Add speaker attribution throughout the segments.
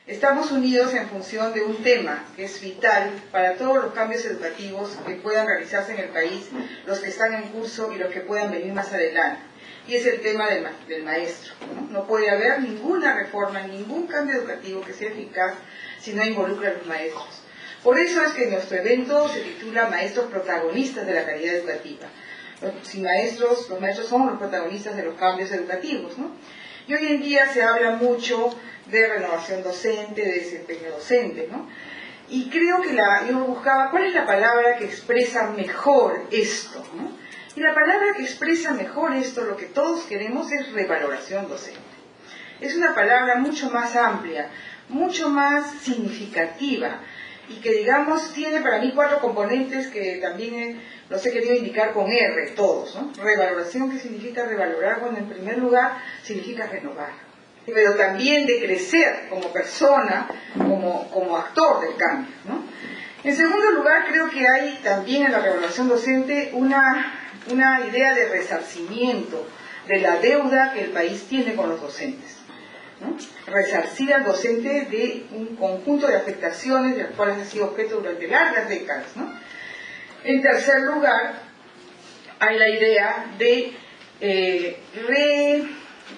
Speaker 1: Estamos unidos en función de un tema que es vital para todos los cambios educativos que puedan realizarse en el país, los que están en curso y los que puedan venir más adelante. Y es el tema del maestro, ¿no? No puede haber ninguna reforma, ningún cambio educativo que sea eficaz si no involucra a los maestros. Por eso es que nuestro evento se titula Maestros Protagonistas de la Calidad Educativa. Los maestros son los protagonistas de los cambios educativos, ¿no? Y hoy en día se habla mucho de renovación docente, de desempeño docente, ¿no? Y creo que yo buscaba cuál es la palabra que expresa mejor esto, ¿no? Y la palabra que expresa mejor esto, lo que todos queremos, es revaloración docente. Es una palabra mucho más amplia, mucho más significativa, y que, digamos, tiene para mí 4 componentes que también los he querido indicar con R, todos, ¿no? Revaloración, ¿qué significa revalorar? Bueno, en primer lugar, significa renovar, pero también de crecer como persona, como actor del cambio, ¿no? En segundo lugar, creo que hay también en la revaloración docente una idea de resarcimiento de la deuda que el país tiene con los docentes, ¿no? Resarcir al docente de un conjunto de afectaciones de las cuales ha sido objeto durante largas décadas, ¿no? En tercer lugar, hay la idea de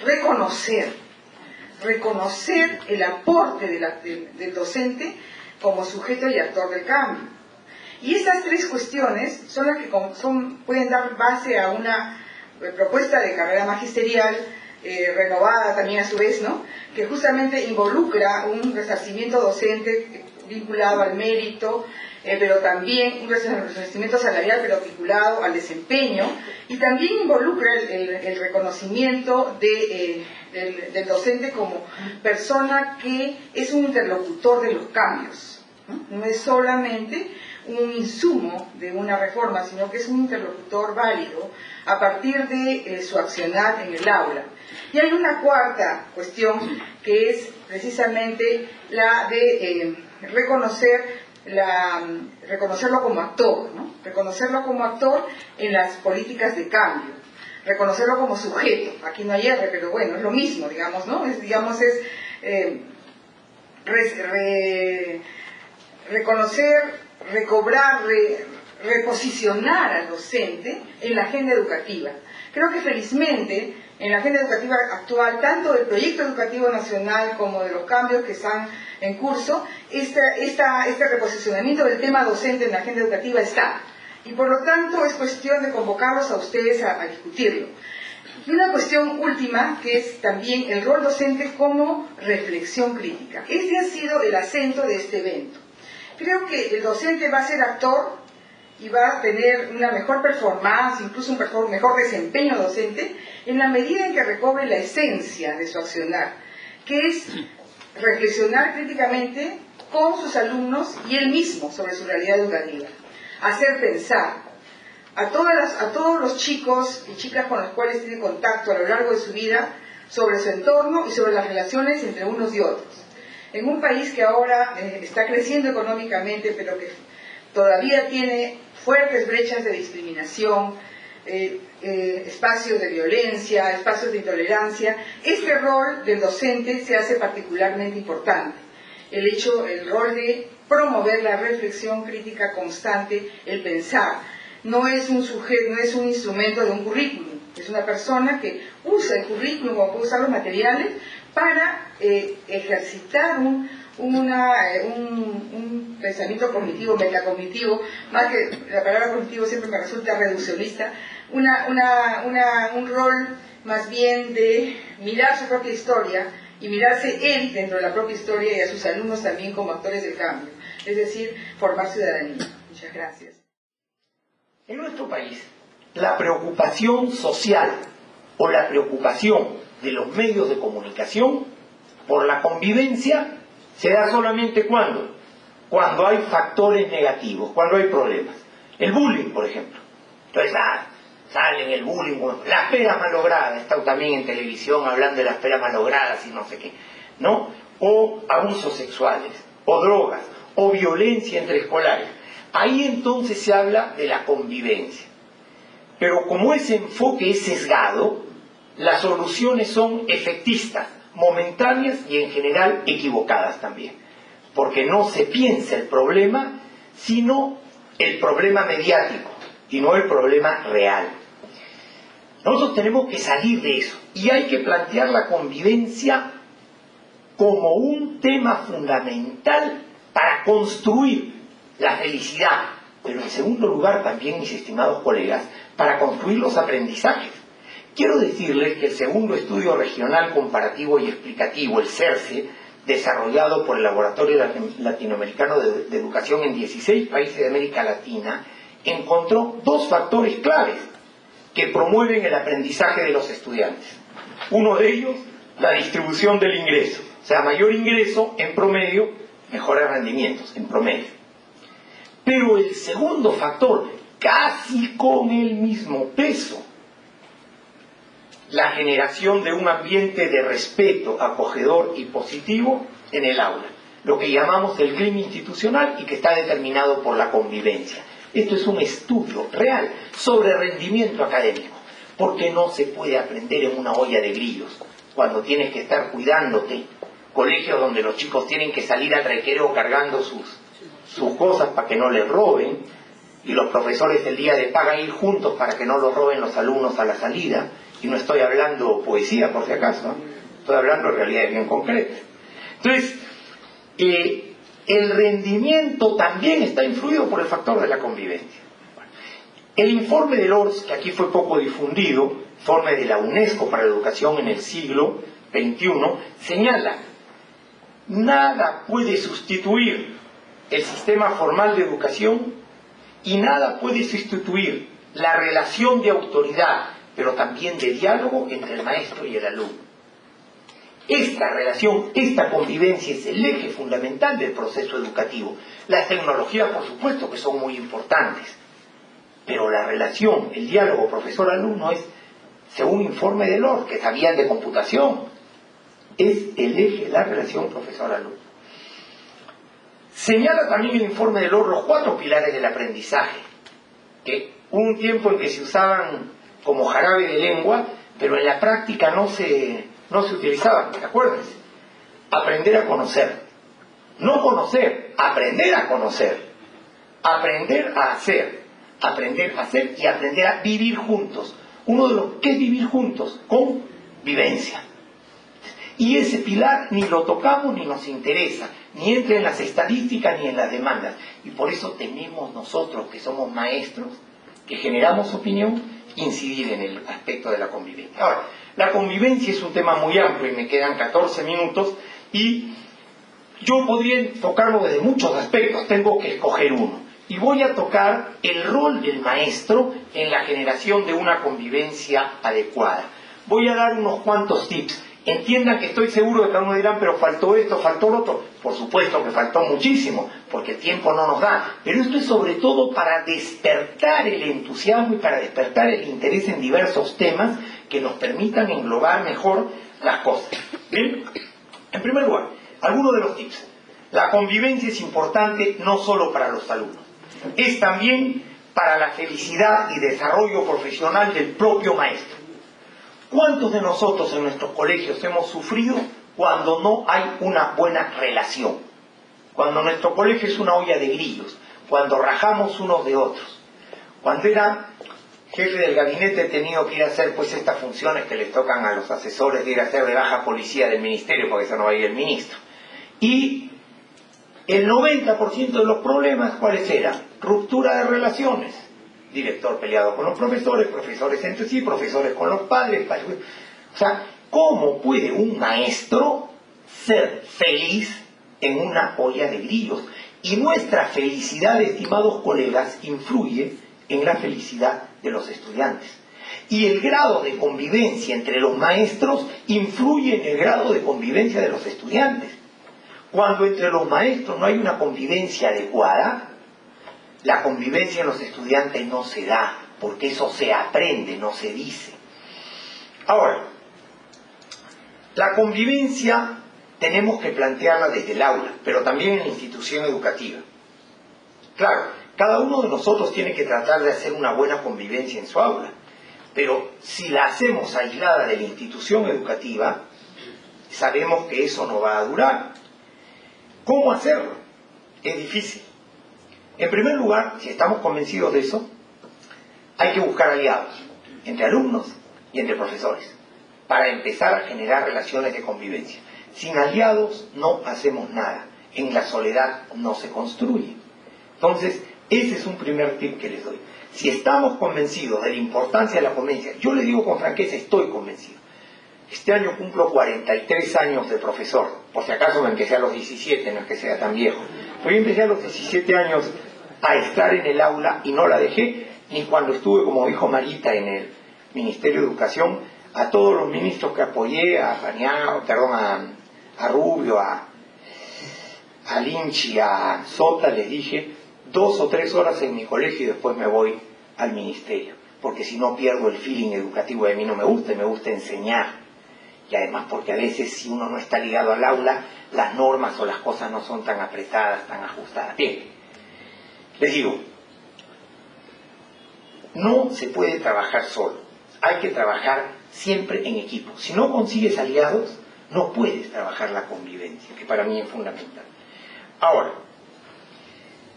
Speaker 1: reconocer el aporte del docente como sujeto y actor del cambio. Y estas 3 cuestiones son las que pueden dar base a una propuesta de carrera magisterial renovada también a su vez, ¿no? Que justamente involucra un resarcimiento docente vinculado al mérito, pero también un resarcimiento salarial, pero vinculado al desempeño, y también involucra el reconocimiento del docente como persona que es un interlocutor de los cambios, ¿no? No es solamente un insumo de una reforma, sino que es un interlocutor válido a partir de su accionar en el aula. Y hay una cuarta cuestión que es precisamente la de reconocerlo como actor, ¿no? Reconocerlo como actor en las políticas de cambio, reconocerlo como sujeto. Aquí no hay R, pero bueno, es lo mismo, digamos, ¿no? Reconocer, recobrar, reposicionar al docente en la agenda educativa. Creo que felizmente en la agenda educativa actual, tanto del proyecto educativo nacional como de los cambios que están en curso, este reposicionamiento del tema docente en la agenda educativa está. Y por lo tanto es cuestión de convocarlos a ustedes a discutirlo. Y una cuestión última, que es también el rol docente como reflexión crítica. Este ha sido el acento de este evento. Creo que el docente va a ser actor y va a tener una mejor performance, incluso un mejor desempeño docente, en la medida en que recobre la esencia de su accionar, que es reflexionar críticamente con sus alumnos y él mismo sobre su realidad educativa, hacer pensar a todos los chicos y chicas con los cuales tiene contacto a lo largo de su vida sobre su entorno y sobre las relaciones entre unos y otros. En un país que ahora está creciendo económicamente, pero que todavía tiene fuertes brechas de discriminación, espacios de violencia, espacios de intolerancia, este rol del docente se hace particularmente importante. El rol de promover la reflexión crítica constante, el pensar. No es un sujeto, no es un instrumento de un currículum, es una persona que usa el currículum o usa los materiales para ejercitar un pensamiento cognitivo, metacognitivo, más que la palabra cognitivo siempre me resulta reduccionista, un rol más bien de mirar su propia historia y mirarse él dentro de la propia historia y a sus alumnos también como actores del cambio, es decir, formar ciudadanía. Muchas gracias.
Speaker 2: En nuestro país, la preocupación social o la preocupación de los medios de comunicación por la convivencia se da solamente cuando hay factores negativos, cuando hay problemas. El bullying, por ejemplo. Entonces, salen el bullying, las peras malogradas, está también en televisión hablando de las peras malogradas y no sé qué, ¿no? O abusos sexuales, o drogas, o violencia entre escolares. Ahí entonces se habla de la convivencia. Pero como ese enfoque es sesgado, las soluciones son efectistas, momentáneas y en general equivocadas también, porque no se piensa el problema, sino el problema mediático y no el problema real. Nosotros tenemos que salir de eso y hay que plantear la convivencia como un tema fundamental para construir la felicidad, pero en segundo lugar también, mis estimados colegas, para construir los aprendizajes. Quiero decirles que el segundo estudio regional comparativo y explicativo, el CERCE, desarrollado por el Laboratorio Latinoamericano de Educación en 16 países de América Latina, encontró dos factores claves que promueven el aprendizaje de los estudiantes. Uno de ellos, la distribución del ingreso. O sea, mayor ingreso en promedio, mejores rendimientos en promedio. Pero el segundo factor, casi con el mismo peso, la generación de un ambiente de respeto, acogedor y positivo en el aula, lo que llamamos el clima institucional y que está determinado por la convivencia. Esto es un estudio real sobre rendimiento académico, porque no se puede aprender en una olla de grillos, cuando tienes que estar cuidándote, colegios donde los chicos tienen que salir al recreo cargando sus cosas para que no les roben, y los profesores el día de paga ir juntos para que no los roben los alumnos a la salida. Y no estoy hablando poesía, por si acaso, ¿no? Estoy hablando de realidades bien concretas. Entonces, el rendimiento también está influido por el factor de la convivencia. El informe del ORS, que aquí fue poco difundido, informe de la UNESCO para la educación en el siglo XXI, señala: nada puede sustituir el sistema formal de educación y nada puede sustituir la relación de autoridad, pero también de diálogo entre el maestro y el alumno. Esta relación, esta convivencia es el eje fundamental del proceso educativo. Las tecnologías, por supuesto, que son muy importantes, pero la relación, el diálogo profesor-alumno es, según informe del ORS, que sabían de computación, es el eje de la relación profesor-alumno. Señala también el informe del ORS los 4 pilares del aprendizaje, que hubo un tiempo en que se usaban como jarabe de lengua, pero en la práctica no se utilizaban, acuérdense. Aprender a conocer, no conocer, aprender a conocer, aprender a hacer y aprender a vivir juntos. Uno de los que es vivir juntos, convivencia. Y ese pilar ni lo tocamos ni nos interesa, ni entra en las estadísticas ni en las demandas. Y por eso tenemos nosotros, que somos maestros, que generamos opinión, incidir en el aspecto de la convivencia. Ahora, la convivencia es un tema muy amplio y me quedan 14 minutos y yo podría enfocarlo desde muchos aspectos, tengo que escoger uno. Y voy a tocar el rol del maestro en la generación de una convivencia adecuada. Voy a dar unos cuantos tips. Entiendan que estoy seguro de que algunos dirán, pero faltó esto, faltó lo otro. Por supuesto que faltó muchísimo, porque el tiempo no nos da. Pero esto es sobre todo para despertar el entusiasmo y para despertar el interés en diversos temas que nos permitan englobar mejor las cosas. ¿Bien? En primer lugar, algunos de los tips. La convivencia es importante no solo para los alumnos, es también para la felicidad y desarrollo profesional del propio maestro. ¿Cuántos de nosotros en nuestros colegios hemos sufrido cuando no hay una buena relación? Cuando nuestro colegio es una olla de grillos, cuando rajamos unos de otros. Cuando era jefe del gabinete he tenido que ir a hacer pues estas funciones que les tocan a los asesores de ir a hacer de baja policía del ministerio, porque eso no va a ir el ministro. Y el 90% de los problemas, ¿cuáles eran? Ruptura de relaciones. Director peleado con los profesores, profesores entre sí, profesores con los padres. O sea, ¿cómo puede un maestro ser feliz en una olla de grillos? Y nuestra felicidad, estimados colegas, influye en la felicidad de los estudiantes. Y el grado de convivencia entre los maestros influye en el grado de convivencia de los estudiantes. Cuando entre los maestros no hay una convivencia adecuada, la convivencia en los estudiantes no se da, porque eso se aprende, no se dice. Ahora, la convivencia tenemos que plantearla desde el aula, pero también en la institución educativa. Claro, cada uno de nosotros tiene que tratar de hacer una buena convivencia en su aula, pero si la hacemos aislada de la institución educativa, Sabemos que eso no va a durar. ¿Cómo hacerlo? Es difícil. En primer lugar, si estamos convencidos de eso, hay que buscar aliados entre alumnos y entre profesores para empezar a generar relaciones de convivencia. Sin aliados no hacemos nada. En la soledad no se construye. Entonces, ese es un primer tip que les doy. Si estamos convencidos de la importancia de la convivencia, yo les digo con franqueza, estoy convencido. Este año cumplo 43 años de profesor. Por si acaso me empecé a los 17, no es que sea tan viejo. Pero yo empecé a los 17 años a estar en el aula y no la dejé, ni cuando estuve, como dijo Marita, en el Ministerio de Educación, a todos los ministros que apoyé, a Rubio, a Lynch, a Sota, les dije 2 o 3 horas en mi colegio y después me voy al ministerio, porque si no pierdo el feeling educativo. De mí no me gusta enseñar. Y además porque a veces si uno no está ligado al aula, las normas o las cosas no son tan apretadas, tan ajustadas. Bien, les digo, no se puede trabajar solo, hay que trabajar siempre en equipo. Si no consigues aliados, no puedes trabajar la convivencia, que para mí es fundamental. Ahora,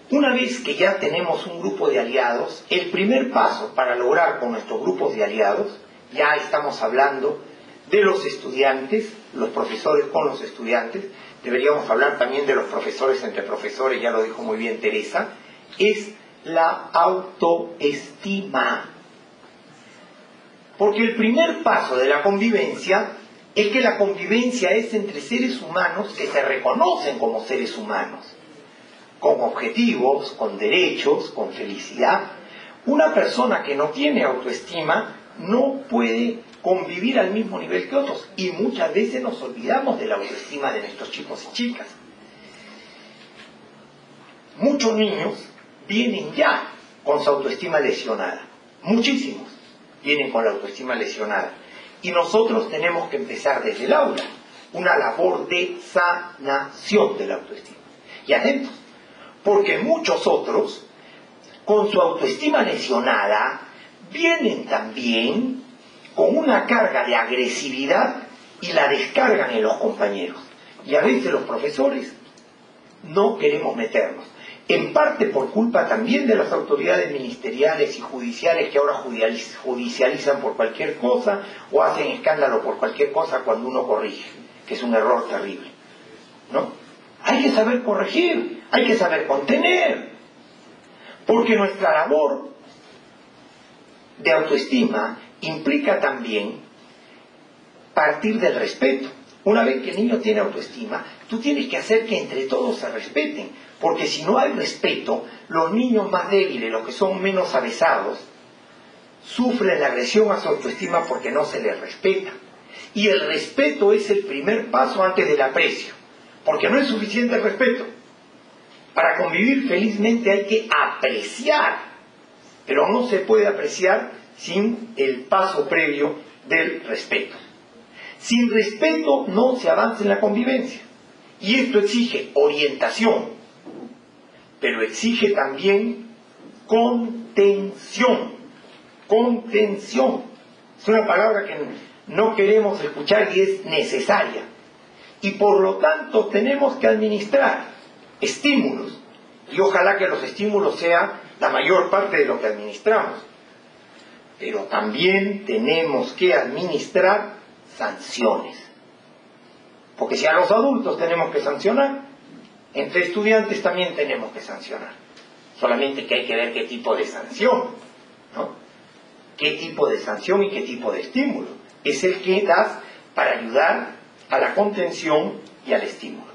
Speaker 2: una vez que ya tenemos un grupo de aliados, el primer paso para lograr con nuestros grupos de aliados, ya estamos hablando de los estudiantes, los profesores con los estudiantes, deberíamos hablar también de los profesores entre profesores, ya lo dijo muy bien Teresa, es la autoestima. Porque el primer paso de la convivencia es que la convivencia es entre seres humanos que se reconocen como seres humanos, con objetivos, con derechos, con felicidad. Una persona que no tiene autoestima no puede convivir al mismo nivel que otros, y muchas veces nos olvidamos de la autoestima de nuestros chicos y chicas. Muchos niños vienen ya con su autoestima lesionada, muchísimos vienen con la autoestima lesionada, y nosotros tenemos que empezar desde el aula una labor de sanación de la autoestima. Y atentos, porque muchos otros con su autoestima lesionada vienen también con una carga de agresividad y la descargan en los compañeros. Y a veces los profesores no queremos meternos, en parte por culpa también de las autoridades ministeriales y judiciales que ahora judicializan por cualquier cosa o hacen escándalo por cualquier cosa cuando uno corrige, que es un error terrible, ¿no? Hay que saber corregir, hay que saber contener, porque nuestra labor de autoestima implica también partir del respeto. Una vez que el niño tiene autoestima, tú tienes que hacer que entre todos se respeten, porque si no hay respeto, los niños más débiles, los que son menos avesados, sufren la agresión a su autoestima porque no se les respeta. Y el respeto es el primer paso antes del aprecio, porque no es suficiente el respeto. Para convivir felizmente hay que apreciar, pero no se puede apreciar sin el paso previo del respeto. Sin respeto no se avanza en la convivencia. Y esto exige orientación, pero exige también contención. Contención. Es una palabra que no queremos escuchar y es necesaria. Y por lo tanto tenemos que administrar estímulos. Y ojalá que los estímulos sean la mayor parte de lo que administramos. Pero también tenemos que administrar sanciones. Porque si a los adultos tenemos que sancionar, entre estudiantes también tenemos que sancionar. Solamente que hay que ver qué tipo de sanción, ¿no? Qué tipo de sanción y qué tipo de estímulo es el que das para ayudar a la contención y al estímulo.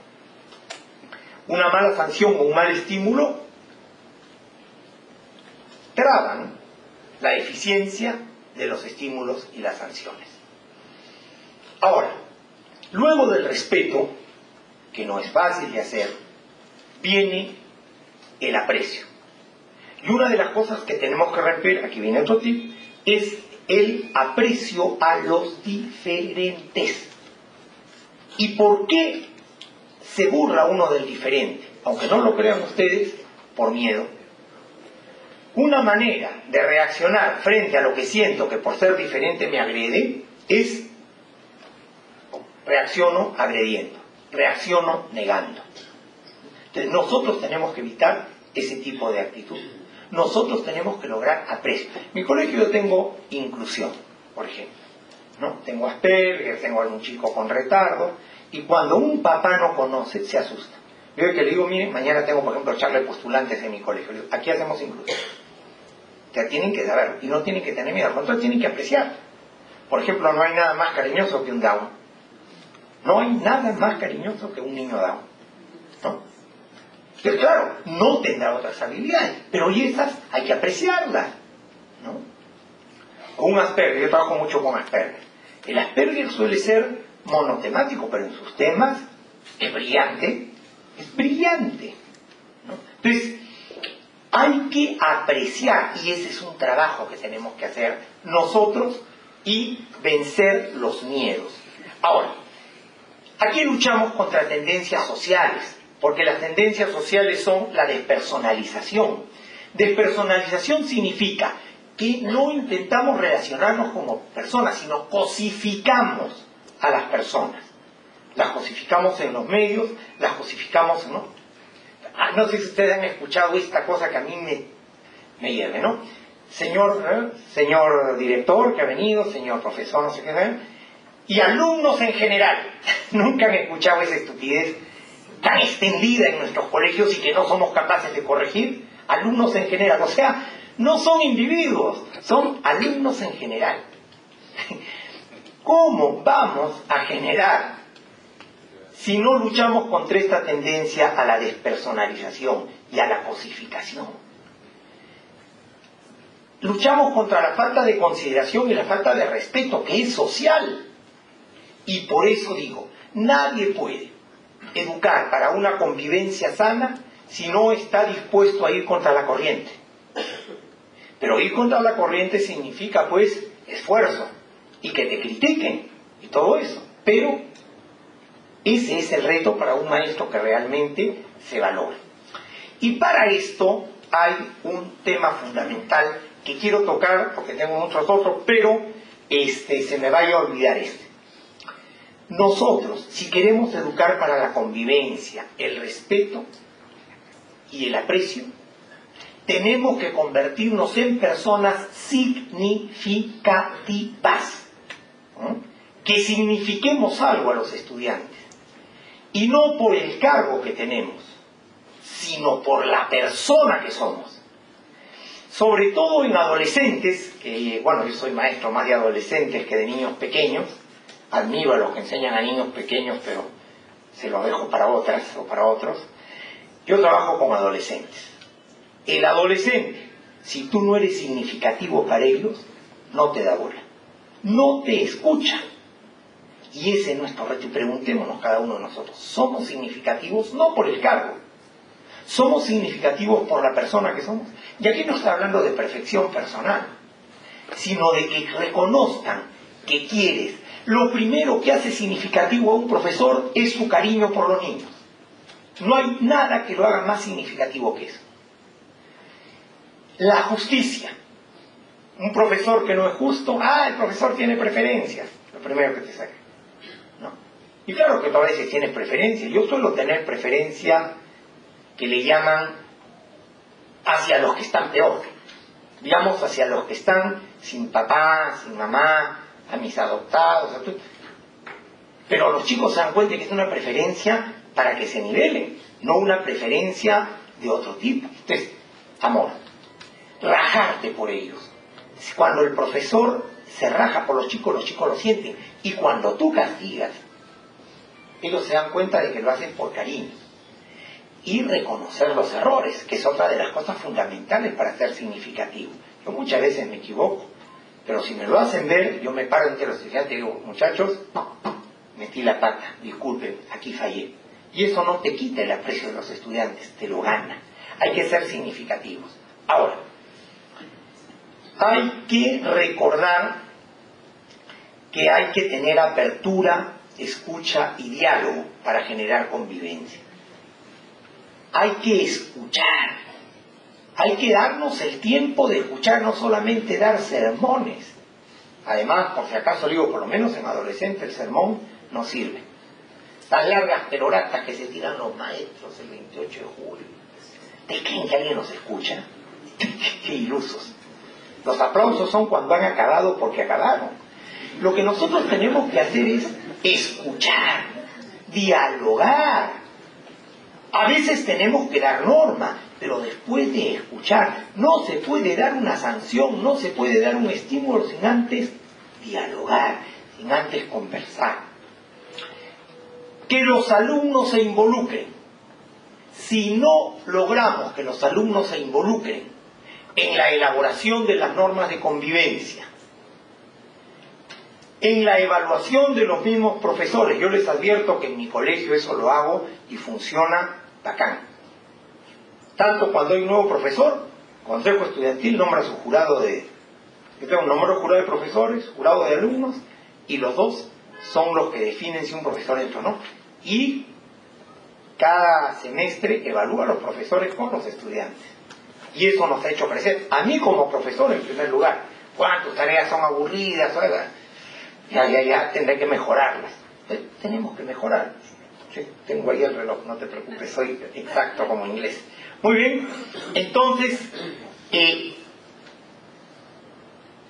Speaker 2: Una mala sanción o un mal estímulo traban la eficiencia de los estímulos y las sanciones. Ahora, luego del respeto, que no es fácil de hacer, viene el aprecio. Y una de las cosas que tenemos que romper, aquí viene otro tip, es el aprecio a los diferentes. ¿Y por qué se burla uno del diferente? Aunque no lo crean ustedes, por miedo. Una manera de reaccionar frente a lo que siento que por ser diferente me agrede es reacciono agrediendo, reacciono negando. Entonces nosotros tenemos que evitar ese tipo de actitud. Nosotros tenemos que lograr aprecio. En mi colegio yo tengo inclusión, por ejemplo, ¿no? Tengo Asperger, tengo algún chico con retardo, y cuando un papá no conoce, se asusta. Yo que le digo, miren, mañana tengo, por ejemplo, charla de postulantes en mi colegio. Le digo, aquí hacemos inclusión. O sea, tienen que saber, y no tienen que tener miedo, al contrario, tienen que apreciar. Por ejemplo, no hay nada más cariñoso que un Down. No hay nada más cariñoso que un niño Down, ¿no? Pero claro, no tendrá otras habilidades, pero y esas hay que apreciarlas, ¿no? Con un Asperger, yo trabajo mucho con Asperger. El Asperger suele ser monotemático, pero en sus temas es brillante, ¿no? Entonces, hay que apreciar, y ese es un trabajo que tenemos que hacer nosotros, y vencer los miedos. Ahora, aquí luchamos contra tendencias sociales, porque las tendencias sociales son la despersonalización. Despersonalización significa que no intentamos relacionarnos como personas, sino cosificamos a las personas. Las cosificamos en los medios, las cosificamos, ¿no? No sé si ustedes han escuchado esta cosa que a mí me hierve, ¿no? Señor director que ha venido, señor profesor, no sé qué, y alumnos en general. Nunca han escuchado esa estupidez tan extendida en nuestros colegios y que no somos capaces de corregir. Alumnos en general, o sea, no son individuos, son alumnos en general. ¿Cómo vamos a generar, si no luchamos contra esta tendencia a la despersonalización y a la cosificación? Luchamos contra la falta de consideración y la falta de respeto, que es social. Y por eso digo, nadie puede educar para una convivencia sana si no está dispuesto a ir contra la corriente. Pero ir contra la corriente significa, pues, esfuerzo, y que te critiquen, y todo eso. Pero ese es el reto para un maestro que realmente se valore. Y para esto hay un tema fundamental que quiero tocar, porque tengo muchos otros, pero se me vaya a olvidar este. Nosotros, si queremos educar para la convivencia, el respeto y el aprecio, tenemos que convertirnos en personas significativas, ¿no? Que signifiquemos algo a los estudiantes, y no por el cargo que tenemos, sino por la persona que somos. Sobre todo en adolescentes, que bueno, yo soy maestro más de adolescentes que de niños pequeños. Admiro a los que enseñan a niños pequeños, pero se los dejo para otras o para otros. Yo trabajo con adolescentes. El adolescente, si tú no eres significativo para ellos, no te da bola, no te escucha. Y ese es nuestro reto. Y preguntémonos cada uno de nosotros, ¿somos significativos? No por el cargo, somos significativos por la persona que somos. Y aquí no está hablando de perfección personal, sino de que reconozcan que quieres. Lo primero que hace significativo a un profesor es su cariño por los niños. No hay nada que lo haga más significativo que eso. La justicia. Un profesor que no es justo, el profesor tiene preferencias. Lo primero que te saca, ¿no? Y claro que a veces tienes preferencias. Yo suelo tener preferencia que le llaman hacia los que están peor. Digamos, hacia los que están sin papá, sin mamá, a mis adoptados, a todo. Pero los chicos se dan cuenta que es una preferencia para que se nivelen, no una preferencia de otro tipo. Entonces, amor, rajarte por ellos. Cuando el profesor se raja por los chicos lo sienten. Y cuando tú castigas, ellos se dan cuenta de que lo hacen por cariño. Y reconocer los errores, que es otra de las cosas fundamentales para ser significativo. Yo muchas veces me equivoco, pero si me lo hacen ver, yo me paro entre los estudiantes y digo, muchachos, metí la pata, disculpen, aquí fallé. Y eso no te quita el aprecio de los estudiantes, te lo gana. Hay que ser significativos. Ahora, hay que recordar que hay que tener apertura, escucha y diálogo para generar convivencia. Hay que escuchar. Hay que darnos el tiempo de escuchar, no solamente dar sermones. Además, por si acaso digo, por lo menos en adolescente el sermón no sirve. Estas largas peroratas que se tiran los maestros el 28 de julio. ¿Te creen que alguien nos escucha? ¡Qué ilusos! Los aplausos son cuando han acabado porque acabaron. Lo que nosotros tenemos que hacer es escuchar, dialogar. A veces tenemos que dar norma, pero después de escuchar, no se puede dar una sanción, no se puede dar un estímulo sin antes dialogar, sin antes conversar. Que los alumnos se involucren. Si no logramos que los alumnos se involucren en la elaboración de las normas de convivencia, en la evaluación de los mismos profesores, yo les advierto que en mi colegio eso lo hago y funciona bacán. Tanto cuando hay un nuevo profesor, Consejo Estudiantil nombra su jurado yo tengo un número de jurado de profesores, jurado de alumnos, y los dos son los que definen si un profesor entra o no. Y cada semestre evalúa a los profesores con los estudiantes. Y eso nos ha hecho crecer. A mí como profesor, en primer lugar, ¿cuántas tareas son aburridas? Ya, tendré que mejorarlas. Tenemos que mejorarlas. Sí, tengo ahí el reloj, no te preocupes, soy exacto como inglés. Muy bien, entonces,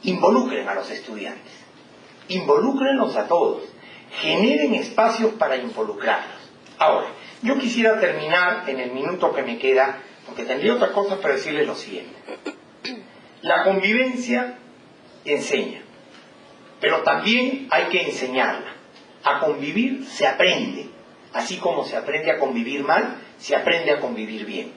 Speaker 2: involucren a los estudiantes. Involúcrenlos a todos. Generen espacios para involucrarlos. Ahora, yo quisiera terminar en el minuto que me queda, porque tendría otra cosa para decirles lo siguiente. La convivencia enseña, pero también hay que enseñarla. A convivir se aprende, así como se aprende a convivir mal, se aprende a convivir bien.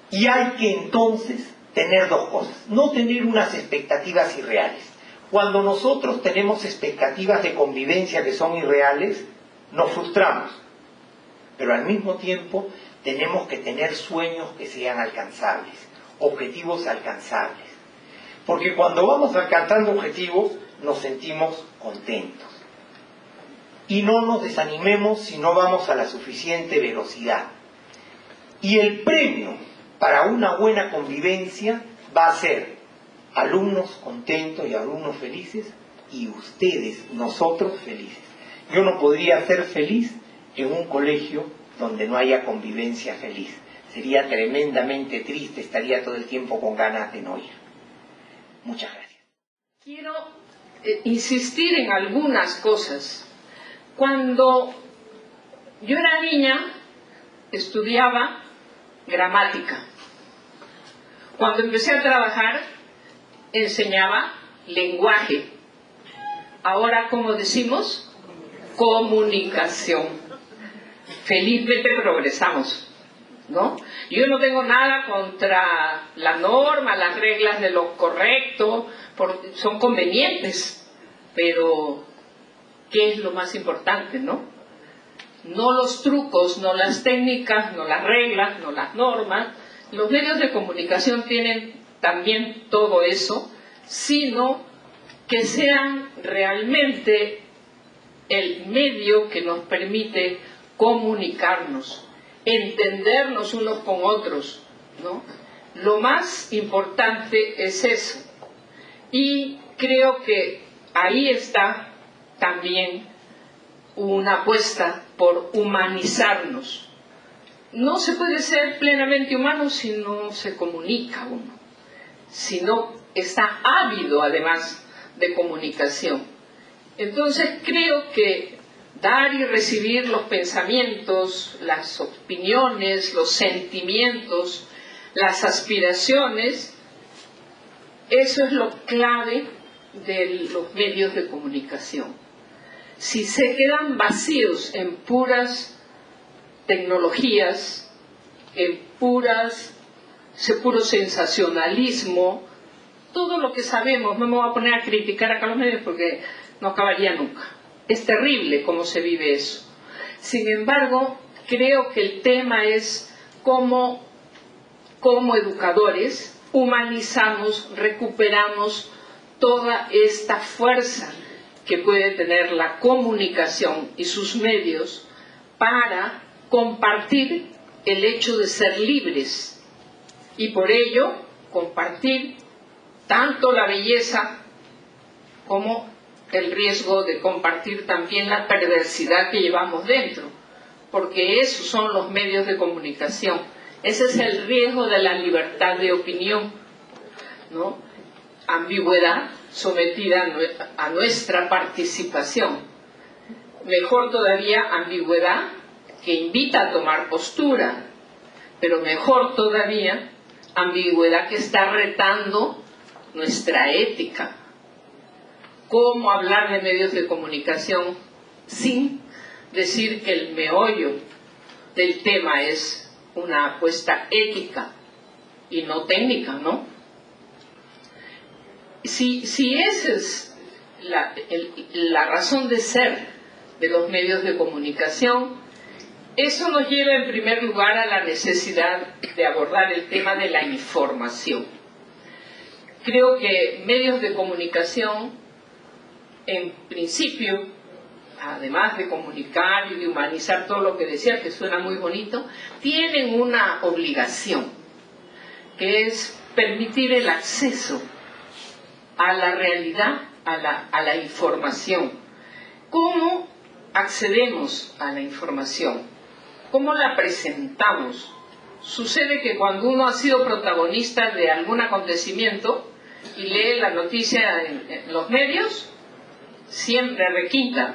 Speaker 2: Y hay que entonces tener dos cosas, no tener unas expectativas irreales. Cuando nosotros tenemos expectativas de convivencia que son irreales, nos frustramos. Pero al mismo tiempo tenemos que tener sueños que sean alcanzables, objetivos alcanzables. Porque cuando vamos alcanzando objetivos nos sentimos contentos. Y no nos desanimemos si no vamos a la suficiente velocidad. Y el premio para una buena convivencia va a ser alumnos contentos y alumnos felices, y ustedes, nosotros felices. Yo no podría ser feliz en un colegio donde no haya convivencia feliz. Sería tremendamente triste, estaría todo el tiempo con ganas de no ir. Muchas gracias.
Speaker 3: Quiero insistir en algunas cosas. Cuando yo era niña, estudiaba gramática. Cuando empecé a trabajar, enseñaba lenguaje. Ahora, como decimos, comunicación. Felizmente progresamos, ¿no? Yo no tengo nada contra la norma, las reglas de lo correcto, son convenientes, pero ¿qué es lo más importante, no? No los trucos, no las técnicas, no las reglas, no las normas. Los medios de comunicación tienen también todo eso, sino que sean realmente el medio que nos permite comunicarnos, entendernos unos con otros, ¿no? Lo más importante es eso. Y creo que ahí está también una apuesta por humanizarnos. No se puede ser plenamente humano si no se comunica uno, si no está ávido además de comunicación. Entonces creo que dar y recibir los pensamientos, las opiniones, los sentimientos, las aspiraciones, eso es lo clave de los medios de comunicación. Si se quedan vacíos en puras tecnologías, en puro sensacionalismo, todo lo que sabemos, no me voy a poner a criticar acá los medios porque no acabaría nunca. Es terrible cómo se vive eso. Sin embargo, creo que el tema es cómo, como educadores, humanizamos, recuperamos toda esta fuerza que puede tener la comunicación y sus medios para compartir el hecho de ser libres y por ello compartir tanto la belleza como el riesgo de compartir también la perversidad que llevamos dentro, porque esos son los medios de comunicación. Ese es el riesgo de la libertad de opinión, ¿no? Ambigüedad sometida a nuestra participación. Mejor todavía, ambigüedad que invita a tomar postura, pero mejor todavía, ambigüedad que está retando nuestra ética. ¿Cómo hablar de medios de comunicación sin decir que el meollo del tema es una apuesta ética y no técnica, ¿no? Si esa es la razón de ser de los medios de comunicación, eso nos lleva en primer lugar a la necesidad de abordar el tema de la información. Creo que medios de comunicación, en principio, además de comunicar y de humanizar todo lo que decía, que suena muy bonito, tienen una obligación, que es permitir el acceso a la realidad, a la información. ¿Cómo accedemos a la información? ¿Cómo la presentamos? Sucede que cuando uno ha sido protagonista de algún acontecimiento y lee la noticia en los medios, siempre requinta,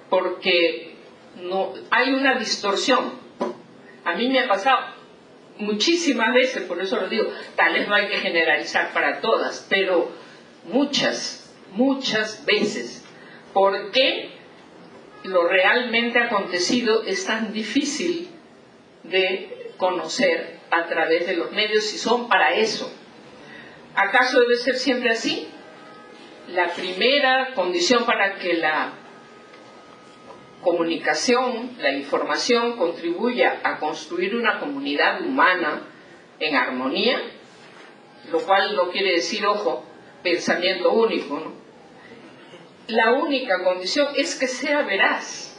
Speaker 3: porque no, hay una distorsión. A mí me ha pasado muchísimas veces, por eso lo digo, tal vez no hay que generalizar para todas, pero muchas veces. ¿Por qué lo realmente acontecido es tan difícil de conocer a través de los medios si son para eso? ¿Acaso debe ser siempre así? La primera condición para que la comunicación, la información contribuya a construir una comunidad humana en armonía, lo cual no quiere decir, ojo, pensamiento único, ¿no? La única condición es que sea veraz.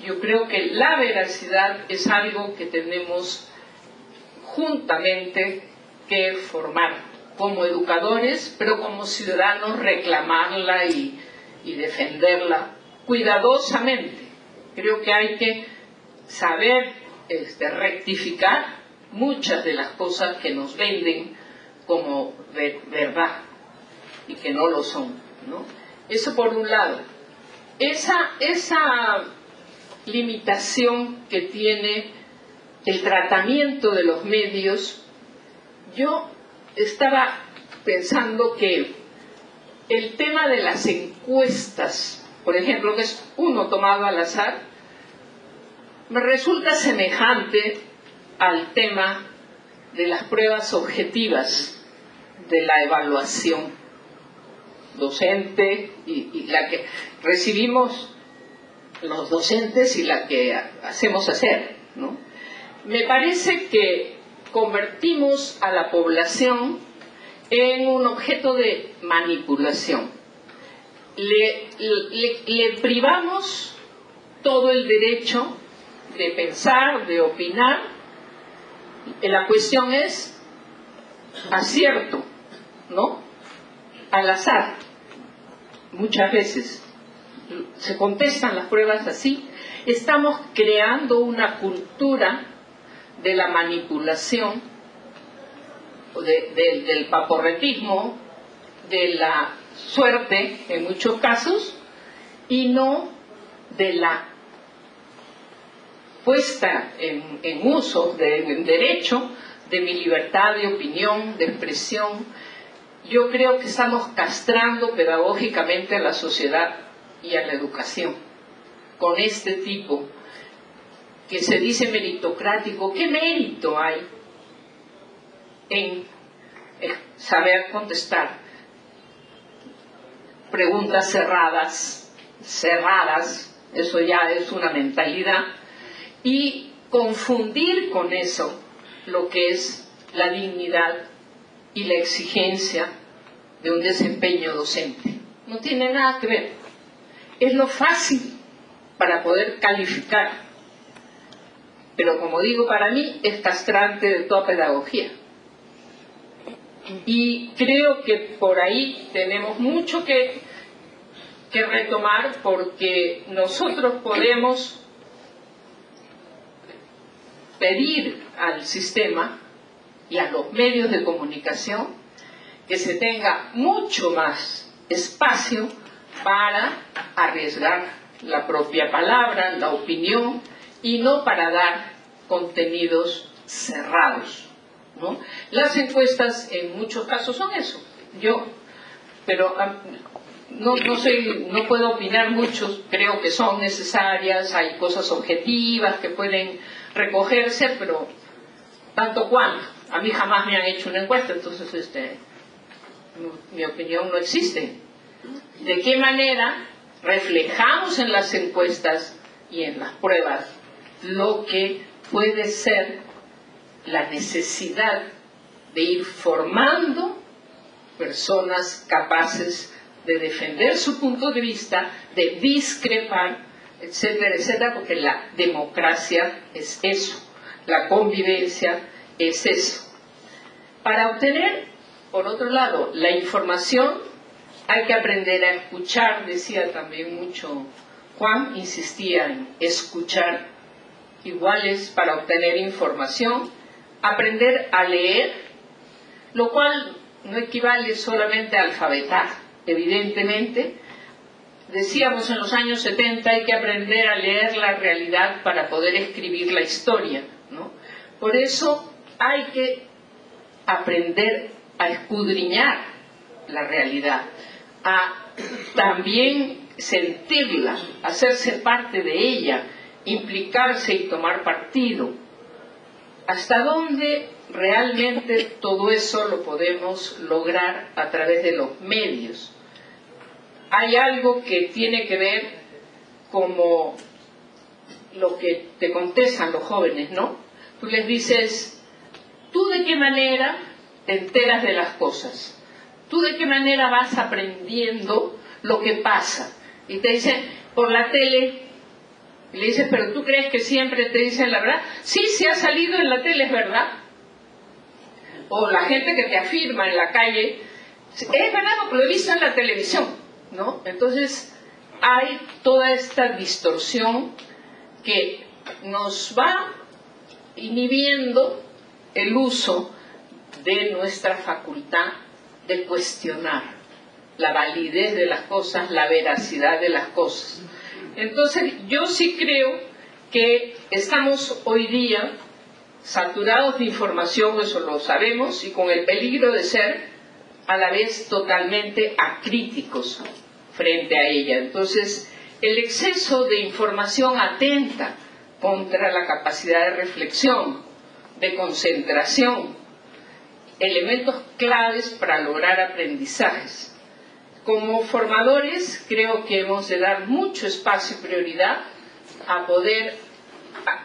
Speaker 3: Yo creo que la veracidad es algo que tenemos juntamente que formar como educadores, pero como ciudadanos reclamarla y defenderla cuidadosamente. Creo que hay que saber rectificar muchas de las cosas que nos venden como verdad y que no lo son, ¿no? Eso por un lado. Esa limitación que tiene el tratamiento de los medios, yo estaba pensando que el tema de las encuestas, por ejemplo, que es uno tomado al azar, me resulta semejante al tema de las pruebas objetivas de la evaluación docente y la que recibimos los docentes y la que hacemos hacer, ¿no? Me parece que convertimos a la población en un objeto de manipulación. Le privamos todo el derecho de pensar, de opinar. La cuestión es acierto, ¿no? Al azar. Muchas veces se contestan las pruebas así. Estamos creando una cultura de la manipulación, del paporretismo, de la suerte en muchos casos, y no de la puesta en uso en derecho de mi libertad de opinión, de expresión. Yo creo que estamos castrando pedagógicamente a la sociedad y a la educación con este tipo que se dice meritocrático. ¿Qué mérito hay en saber contestar preguntas cerradas? Eso ya es una mentalidad, y confundir con eso lo que es la dignidad y la exigencia de un desempeño docente. No tiene nada que ver. Es lo fácil para poder calificar, pero como digo, para mí es castrante de toda pedagogía. Y creo que por ahí tenemos mucho que que retomar, porque nosotros podemos pedir al sistema y a los medios de comunicación que se tenga mucho más espacio para arriesgar la propia palabra, la opinión, y no para dar contenidos cerrados, ¿no? Las encuestas en muchos casos son eso. Pero no puedo opinar mucho, creo que son necesarias, hay cosas objetivas que pueden recogerse, pero tanto cuanto. A mí jamás me han hecho una encuesta, entonces mi opinión no existe. ¿De qué manera reflejamos en las encuestas y en las pruebas lo que puede ser la necesidad de ir formando personas capaces de defender su punto de vista, de discrepar, etcétera, etcétera, porque la democracia es eso, la convivencia es eso. Para obtener, por otro lado, la información, hay que aprender a escuchar, decía también mucho Juan, insistía en escuchar, iguales para obtener información, aprender a leer, lo cual no equivale solamente a alfabetar, evidentemente. Decíamos en los años 70 hay que aprender a leer la realidad para poder escribir la historia, ¿no? Por eso hay que aprender a escudriñar la realidad, a también sentirla, hacerse parte de ella, implicarse y tomar partido. ¿Hasta dónde realmente todo eso lo podemos lograr a través de los medios? Hay algo que tiene que ver como lo que te contestan los jóvenes, ¿no? Tú les dices, ¿tú de qué manera te enteras de las cosas? ¿Tú de qué manera vas aprendiendo lo que pasa? Y te dicen, por la tele. Y le dices, ¿pero tú crees que siempre te dicen la verdad? Sí, ha salido en la tele, es verdad. O la gente que te afirma en la calle, es verdad porque lo he visto en la televisión, ¿no? Entonces hay toda esta distorsión que nos va inhibiendo el uso de nuestra facultad de cuestionar la validez de las cosas, la veracidad de las cosas. Entonces yo sí creo que estamos hoy día saturados de información, eso lo sabemos, y con el peligro de ser a la vez totalmente acríticos frente a ella. Entonces el exceso de información atenta contra la capacidad de reflexión, de concentración, elementos claves para lograr aprendizajes. Como formadores creo que hemos de dar mucho espacio y prioridad a poder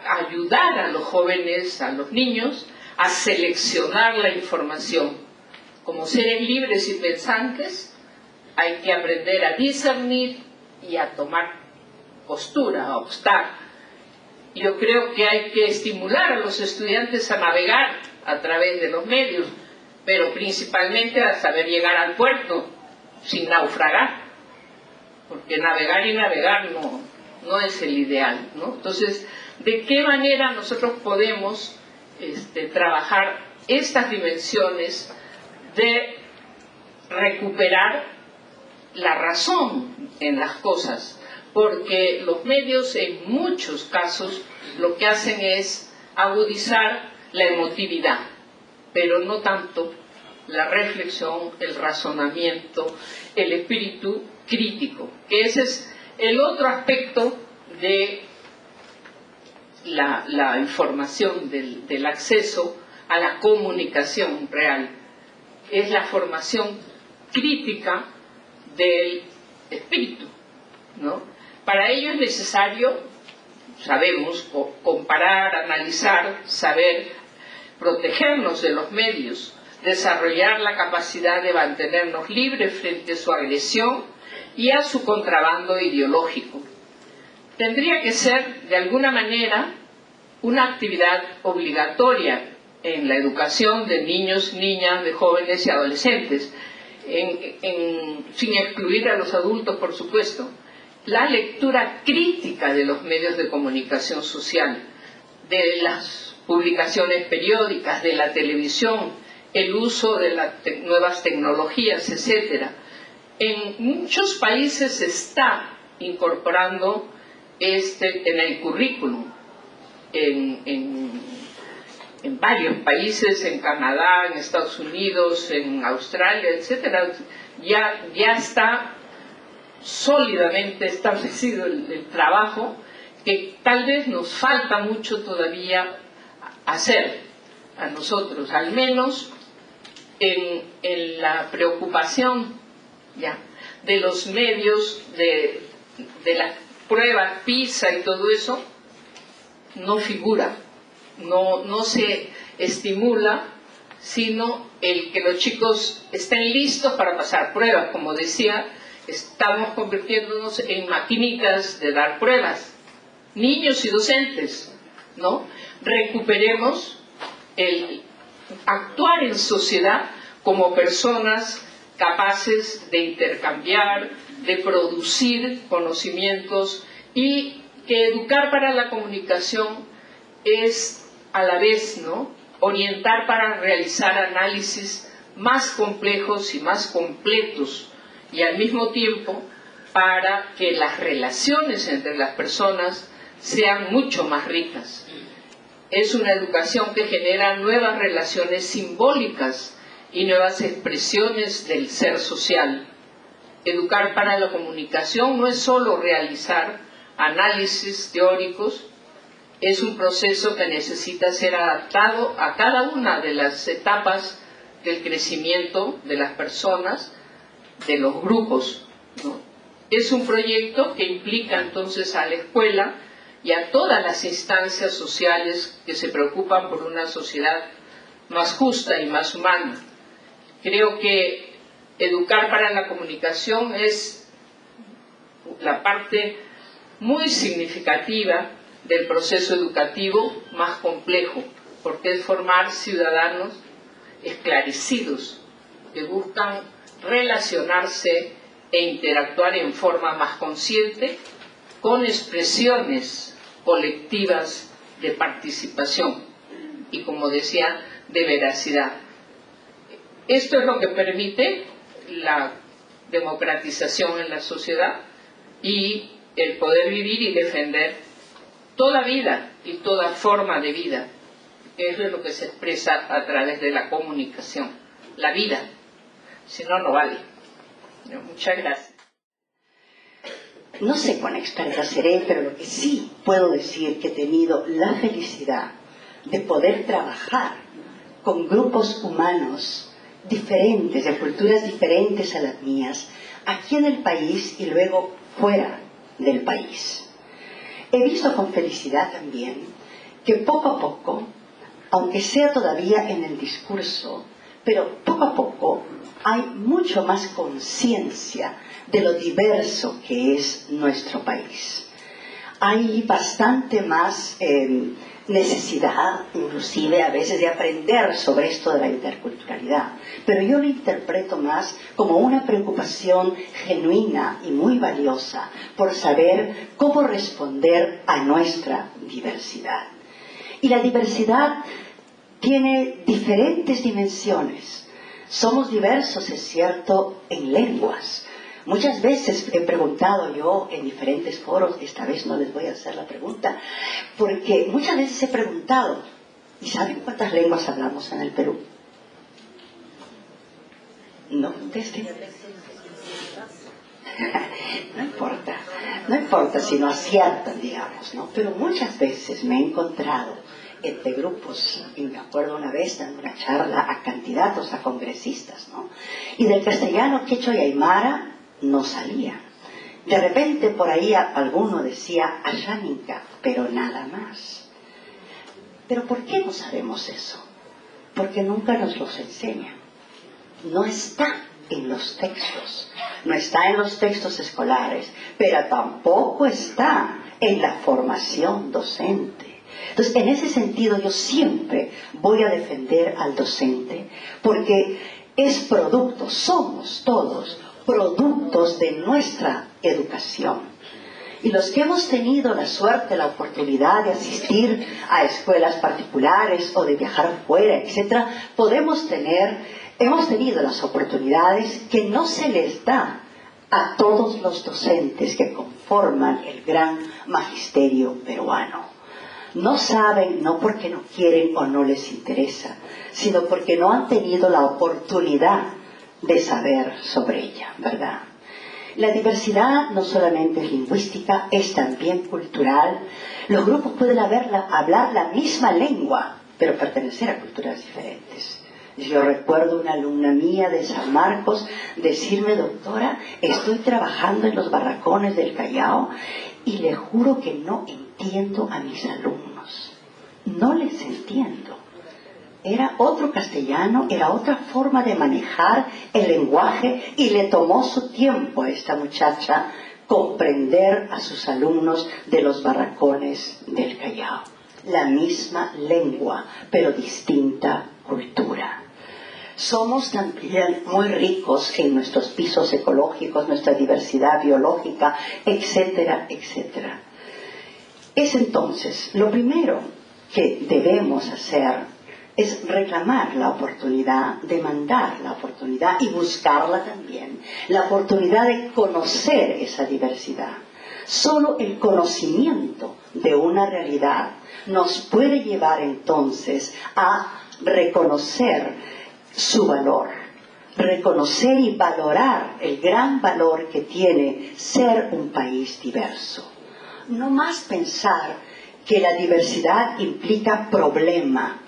Speaker 3: ayudar a los jóvenes, a los niños, a seleccionar la información. Como seres libres y pensantes hay que aprender a discernir y a tomar postura, a optar. Yo creo que hay que estimular a los estudiantes a navegar a través de los medios, pero principalmente a saber llegar al puerto sin naufragar, porque navegar y navegar no es el ideal, ¿no? Entonces, ¿de qué manera nosotros podemos trabajar estas dimensiones de recuperar la razón en las cosas? Porque los medios en muchos casos lo que hacen es agudizar la emotividad, pero no tanto la reflexión, el razonamiento, el espíritu crítico, que ese es el otro aspecto de la información, del acceso a la comunicación real. Es la formación crítica del espíritu, ¿no? Para ello es necesario, sabemos, comparar, analizar, saber protegernos de los medios, desarrollar la capacidad de mantenernos libres frente a su agresión y a su contrabando ideológico. Tendría que ser, de alguna manera, una actividad obligatoria en la educación de niños, niñas, de jóvenes y adolescentes. sin excluir a los adultos, por supuesto, la lectura crítica de los medios de comunicación social, de las publicaciones periódicas, de la televisión, el uso de las nuevas tecnologías, etc. En muchos países se está incorporando en el currículum, en varios países, en Canadá, en Estados Unidos, en Australia, etc. Ya está sólidamente establecido el trabajo, que tal vez nos falta mucho todavía hacer a nosotros, al menos en la preocupación ya de los medios, de las pruebas PISA y todo eso, no figura, no se estimula, sino el que los chicos estén listos para pasar pruebas. Como decía, estamos convirtiéndonos en maquinitas de dar pruebas, niños y docentes, ¿no? Recuperemos el actuar en sociedad como personas capaces de intercambiar, de producir conocimientos, y que educar para la comunicación es a la vez, ¿no?, orientar para realizar análisis más complejos y más completos, y al mismo tiempo para que las relaciones entre las personas sean mucho más ricas. Es una educación que genera nuevas relaciones simbólicas y nuevas expresiones del ser social. Educar para la comunicación no es solo realizar análisis teóricos, es un proceso que necesita ser adaptado a cada una de las etapas del crecimiento de las personas, de los grupos, ¿no? Es un proyecto que implica entonces a la escuela y a todas las instancias sociales que se preocupan por una sociedad más justa y más humana. Creo que educar para la comunicación es la parte muy significativa del proceso educativo más complejo, porque es formar ciudadanos esclarecidos que buscan relacionarse e interactuar en forma más consciente con expresiones colectivas de participación y, como decía, de veracidad. Esto es lo que permite la democratización en la sociedad y el poder vivir y defender toda vida y toda forma de vida. Eso es lo que se expresa a través de la comunicación, la vida. Si no, no vale. Muchas gracias.
Speaker 4: No sé cuán experta seré, pero lo que sí puedo decir que he tenido la felicidad de poder trabajar con grupos humanos diferentes, de culturas diferentes a las mías, aquí en el país y luego fuera del país. He visto con felicidad también que poco a poco, aunque sea todavía en el discurso, pero poco a poco hay mucho más conciencia de lo diverso que es nuestro país. Hay bastante más necesidad, inclusive a veces, de aprender sobre esto de la interculturalidad. Pero yo lo interpreto más como una preocupación genuina y muy valiosa por saber cómo responder a nuestra diversidad. Y la diversidad tiene diferentes dimensiones. Somos diversos, es cierto, en lenguas. Muchas veces he preguntado yo en diferentes foros, esta vez no les voy a hacer la pregunta, porque muchas veces he preguntado, ¿y saben cuántas lenguas hablamos en el Perú? No contesten. No importa si no aciertan, digamos, ¿no? Pero muchas veces me he encontrado entre grupos, y me acuerdo una vez dando una charla a candidatos, a congresistas, ¿no? Y del castellano, quechua y aymara no salía. De repente por ahí alguno decía ayánica, pero nada más. ¿Pero por qué no sabemos eso? Porque nunca nos los enseñan. No está en los textos, no está en los textos escolares, pero tampoco está en la formación docente. Entonces, en ese sentido, yo siempre voy a defender al docente, porque es producto, somos todos productos de nuestra educación. Y los que hemos tenido la suerte, la oportunidad de asistir a escuelas particulares o de viajar fuera, etc., hemos tenido las oportunidades que no se les da a todos los docentes que conforman el gran magisterio peruano. No saben, no porque no quieren o no les interesa, sino porque no han tenido la oportunidad de saber sobre ella, ¿verdad? La diversidad no solamente es lingüística, es también cultural. Los grupos pueden hablar la misma lengua, pero pertenecer a culturas diferentes. Yo recuerdo una alumna mía de San Marcos decirme: doctora, estoy trabajando en los barracones del Callao y le juro que no entiendo a mis alumnos. No les entiendo. Era otro castellano, era otra forma de manejar el lenguaje, y le tomó su tiempo a esta muchacha comprender a sus alumnos de los barracones del Callao. La misma lengua, pero distinta cultura. Somos también muy ricos en nuestros pisos ecológicos, nuestra diversidad biológica, etcétera, etcétera. Es entonces lo primero que debemos hacer es reclamar la oportunidad, demandar la oportunidad y buscarla también, la oportunidad de conocer esa diversidad. Solo el conocimiento de una realidad nos puede llevar entonces a reconocer su valor, reconocer y valorar el gran valor que tiene ser un país diverso. No más pensar que la diversidad implica problema.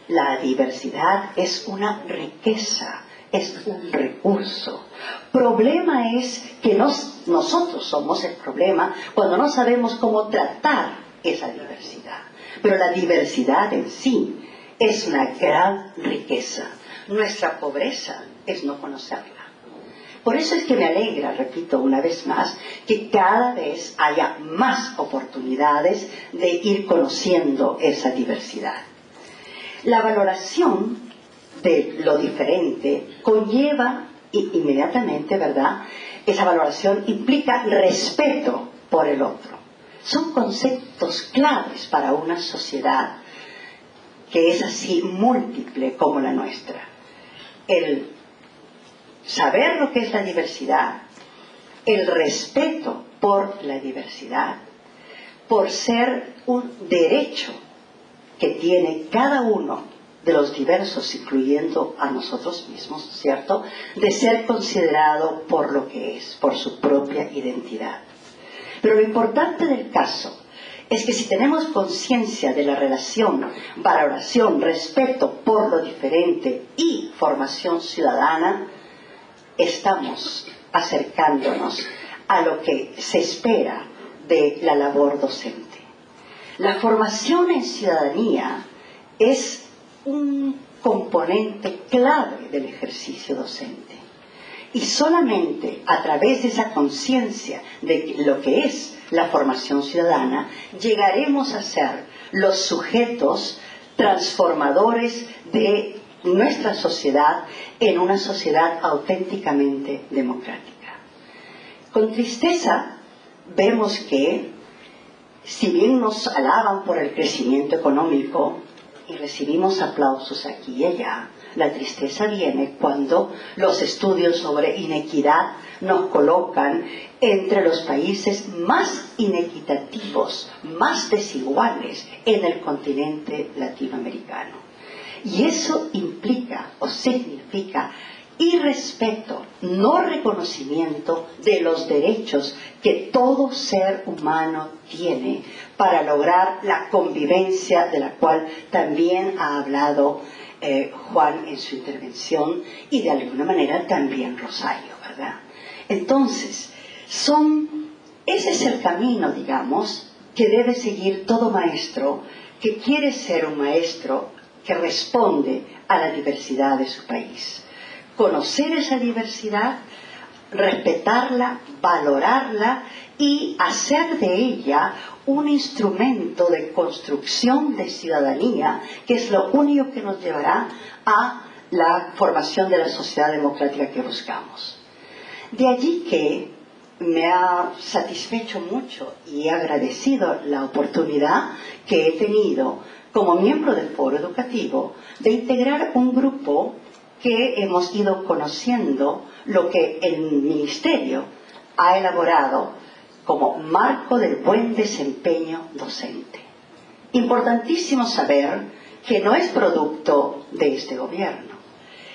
Speaker 4: La diversidad es una riqueza, es un recurso. Problema es que nosotros somos el problema cuando no sabemos cómo tratar esa diversidad. Pero la diversidad en sí es una gran riqueza. Nuestra pobreza es no conocerla. Por eso es que me alegra, repito una vez más, que cada vez haya más oportunidades de ir conociendo esa diversidad. La valoración de lo diferente conlleva inmediatamente, ¿verdad? Esa valoración implica respeto por el otro. Son conceptos claves para una sociedad que es así múltiple como la nuestra. El saber lo que es la diversidad, el respeto por la diversidad, por ser un derecho que tiene cada uno de los diversos, incluyendo a nosotros mismos, ¿cierto?, de ser considerado por lo que es, por su propia identidad. Pero lo importante del caso es que si tenemos conciencia de la relación, valoración, respeto por lo diferente y formación ciudadana, estamos acercándonos a lo que se espera de la labor docente. La formación en ciudadanía es un componente clave del ejercicio docente. Y solamente a través de esa conciencia de lo que es la formación ciudadana, llegaremos a ser los sujetos transformadores de nuestra sociedad en una sociedad auténticamente democrática. Con tristeza vemos que, si bien nos alaban por el crecimiento económico y recibimos aplausos aquí y allá, la tristeza viene cuando los estudios sobre inequidad nos colocan entre los países más inequitativos, más desiguales en el continente latinoamericano. Y eso implica o significa irrespeto, no reconocimiento de los derechos que todo ser humano tiene para lograr la convivencia de la cual también ha hablado Juan en su intervención, y de alguna manera también Rosario, ¿verdad? Entonces, ese es el camino, digamos, que debe seguir todo maestro que quiere ser un maestro que responde a la diversidad de su país. Conocer esa diversidad, respetarla, valorarla y hacer de ella un instrumento de construcción de ciudadanía, que es lo único que nos llevará a la formación de la sociedad democrática que buscamos. De allí que me ha satisfecho mucho y he agradecido la oportunidad que he tenido como miembro del Foro Educativo de integrar un grupo que hemos ido conociendo lo que el Ministerio ha elaborado como marco del buen desempeño docente. Importantísimo saber que no es producto de este gobierno.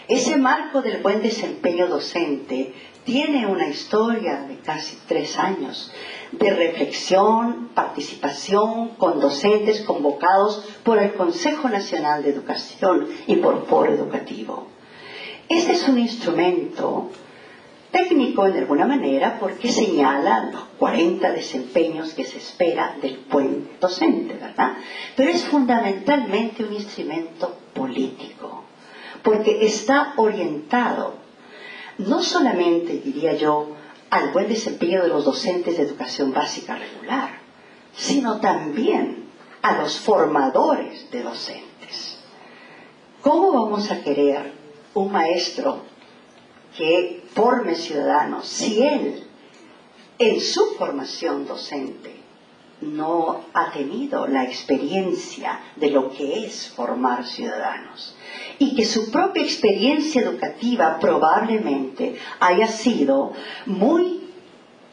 Speaker 4: Ese marco del buen desempeño docente tiene una historia de casi 3 años de reflexión, participación con docentes convocados por el Consejo Nacional de Educación y por Foro Educativo. Este es un instrumento técnico en alguna manera porque señala los 40 desempeños que se espera del buen docente, ¿verdad? Pero es fundamentalmente un instrumento político, porque está orientado no solamente, diría yo, al buen desempeño de los docentes de educación básica regular, sino también a los formadores de docentes. ¿Cómo vamos a querer un maestro que forme ciudadanos si él, en su formación docente, no ha tenido la experiencia de lo que es formar ciudadanos? Y que su propia experiencia educativa probablemente haya sido muy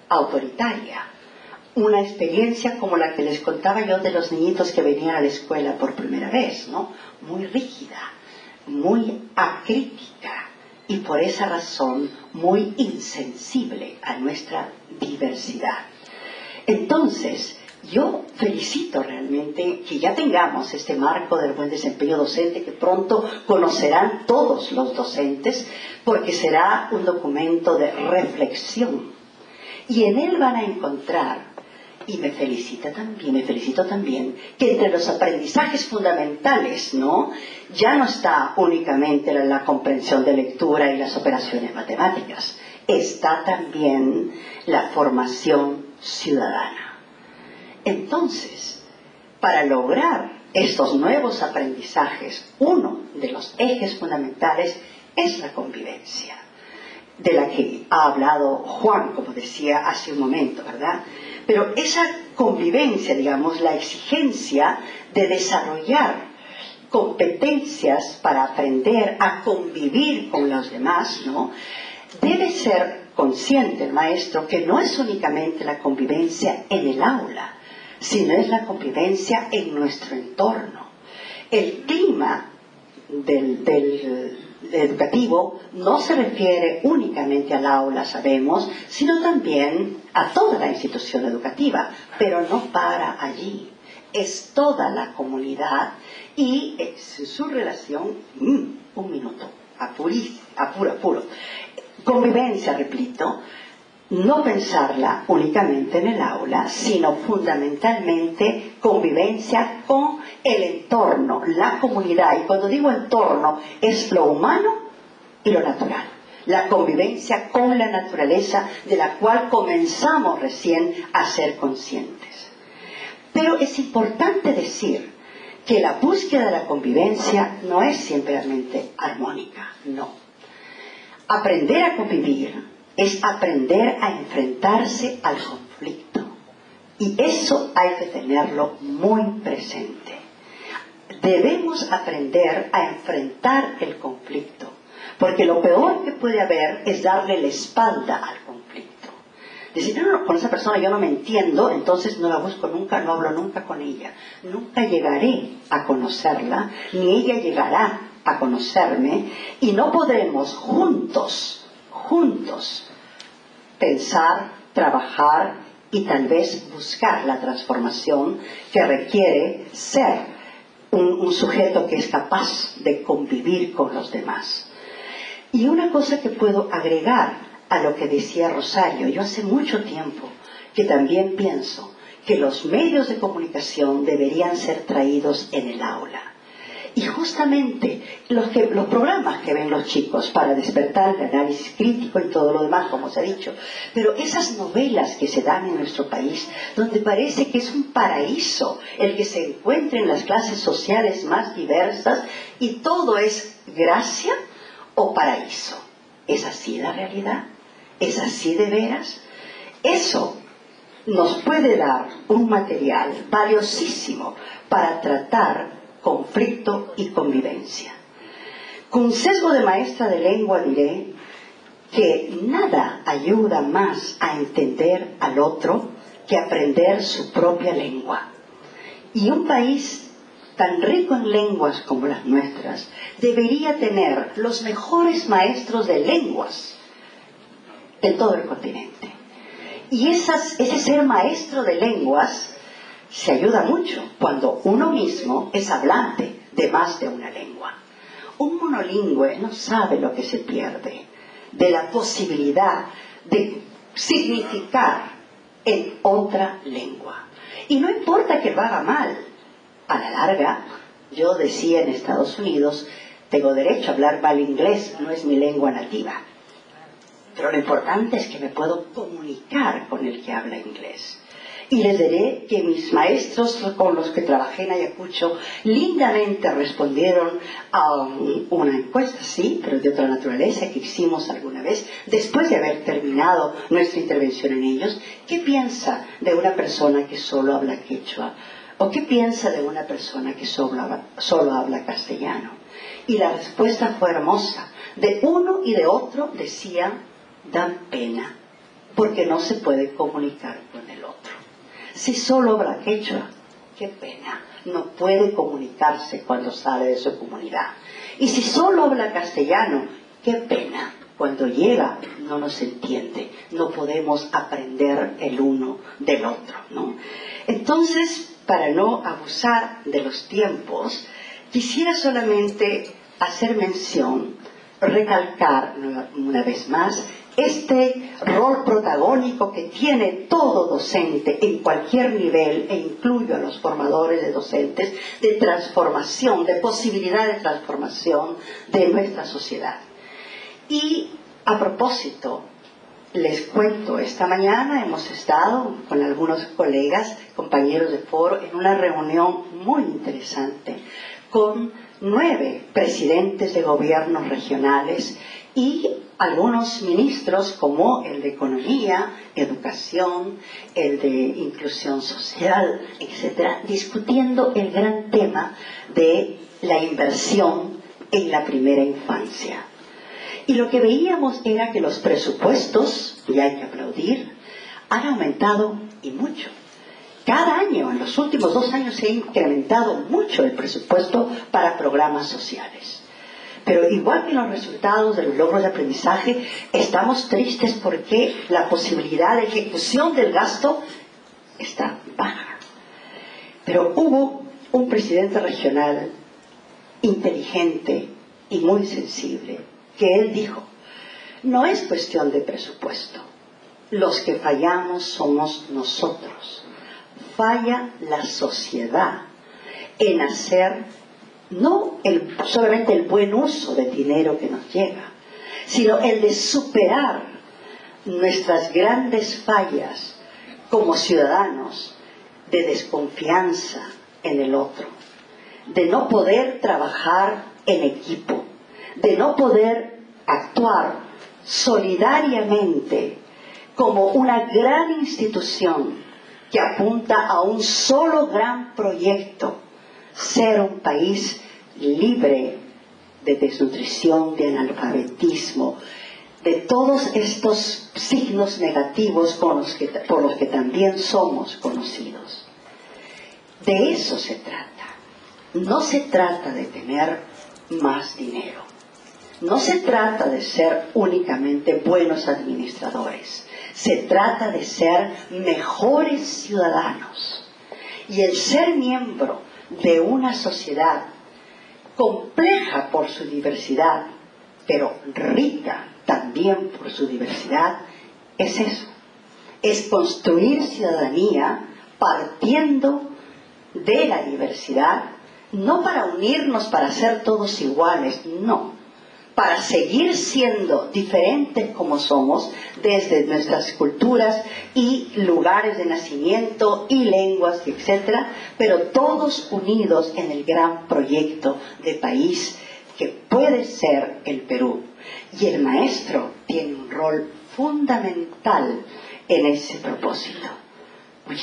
Speaker 4: autoritaria. Una experiencia como la que les contaba yo de los niñitos que venían a la escuela por primera vez, ¿no? Muy rígida, muy acrítica y por esa razón muy insensible a nuestra diversidad. Entonces, yo felicito realmente que ya tengamos este marco del buen desempeño docente que pronto conocerán todos los docentes porque será un documento de reflexión y en él van a encontrar, y me felicito también que entre los aprendizajes fundamentales, ¿no?, ya no está únicamente la comprensión de lectura y las operaciones matemáticas, está también la formación ciudadana. Entonces, para lograr estos nuevos aprendizajes, uno de los ejes fundamentales es la convivencia, de la que ha hablado Juan, como decía hace un momento, ¿verdad? Pero esa convivencia, digamos, la exigencia de desarrollar competencias para aprender a convivir con los demás, ¿no?, debe ser consciente el maestro que no es únicamente la convivencia en el aula, sino es la convivencia en nuestro entorno. El clima del educativo no se refiere únicamente al aula, sabemos, sino también a toda la institución educativa, pero no para allí. Es toda la comunidad y es su relación, un minuto, apuro. Convivencia, repito, no pensarla únicamente en el aula, sino fundamentalmente convivencia con el entorno, la comunidad. Y cuando digo entorno, es lo humano y lo natural. La convivencia con la naturaleza de la cual comenzamos recién a ser conscientes. Pero es importante decir que la búsqueda de la convivencia no es simplemente armónica, no. Aprender a convivir es aprender a enfrentarse al conflicto. Y eso hay que tenerlo muy presente. Debemos aprender a enfrentar el conflicto, porque lo peor que puede haber es darle la espalda al conflicto. Decir, no, con esa persona yo no me entiendo, entonces no la busco nunca, no hablo nunca con ella. Nunca llegaré a conocerla, ni ella llegará a conocerme, y no podremos juntos pensar, trabajar y tal vez buscar la transformación que requiere ser un sujeto que es capaz de convivir con los demás. Y una cosa que puedo agregar a lo que decía Rosario, yo hace mucho tiempo que también pienso que los medios de comunicación deberían ser traídos en el aula. Y justamente los programas que ven los chicos para despertar el análisis crítico y todo lo demás, como se ha dicho, pero esas novelas que se dan en nuestro país, donde parece que es un paraíso el que se encuentre en las clases sociales más diversas y todo es gracia, o paraíso. ¿Es así la realidad? ¿Es así de veras? Eso nos puede dar un material valiosísimo para tratar conflicto y convivencia. Con sesgo de maestra de lengua diré que nada ayuda más a entender al otro que aprender su propia lengua. Y un país tan rico en lenguas como las nuestras debería tener los mejores maestros de lenguas en todo el continente. Y ese ser maestro de lenguas se ayuda mucho cuando uno mismo es hablante de más de una lengua. Un monolingüe no sabe lo que se pierde de la posibilidad de significar en otra lengua. Y no importa que lo haga mal. A la larga, yo decía en Estados Unidos, tengo derecho a hablar mal inglés, no es mi lengua nativa. Pero lo importante es que me puedo comunicar con el que habla inglés. Y les diré que mis maestros con los que trabajé en Ayacucho lindamente respondieron a una encuesta, sí, pero de otra naturaleza que hicimos alguna vez, después de haber terminado nuestra intervención en ellos. ¿Qué piensa de una persona que solo habla quechua? ¿O qué piensa de una persona que solo habla castellano? Y la respuesta fue hermosa. De uno y de otro decían, dan pena, porque no se puede comunicar con el otro. Si solo habla quechua, qué pena, no puede comunicarse cuando sale de su comunidad. Y si solo habla castellano, qué pena, cuando llega no nos entiende, no podemos aprender el uno del otro, ¿no? Entonces, para no abusar de los tiempos, quisiera solamente hacer mención, recalcar una vez más, este rol protagónico que tiene todo docente en cualquier nivel, e incluyo a los formadores de docentes, de transformación, de posibilidad de transformación de nuestra sociedad. Y a propósito, les cuento, esta mañana hemos estado con algunos colegas, compañeros de foro, en una reunión muy interesante con 9 presidentes de gobiernos regionales y algunos ministros como el de Economía, Educación, el de Inclusión Social, etcétera, discutiendo el gran tema de la inversión en la primera infancia. Y lo que veíamos era que los presupuestos, y hay que aplaudir, han aumentado y mucho. Cada año, en los últimos 2 años, se ha incrementado mucho el presupuesto para programas sociales. Pero igual que los resultados de los logros de aprendizaje, estamos tristes porque la posibilidad de ejecución del gasto está baja. Pero hubo un presidente regional inteligente y muy sensible, que él dijo, no es cuestión de presupuesto, los que fallamos somos nosotros, falla la sociedad en hacer no solamente el buen uso del dinero que nos llega, sino el de superar nuestras grandes fallas como ciudadanos de desconfianza en el otro, de no poder trabajar en equipo, de no poder actuar solidariamente como una gran institución que apunta a un solo gran proyecto, ser un país libre de desnutrición, de analfabetismo, de todos estos signos negativos por los que también somos conocidos. De eso se trata. No se trata de tener más dinero. No se trata de ser únicamente buenos administradores. Se trata de ser mejores ciudadanos. Y el ser miembro de una sociedad compleja por su diversidad, pero rica también por su diversidad, es eso. Es construir ciudadanía partiendo de la diversidad, no para unirnos para ser todos iguales, no, para seguir siendo diferentes como somos desde nuestras culturas y lugares de nacimiento y lenguas, etcétera, pero todos unidos en el gran proyecto de país que puede ser el Perú. Y el maestro tiene un rol fundamental en ese propósito.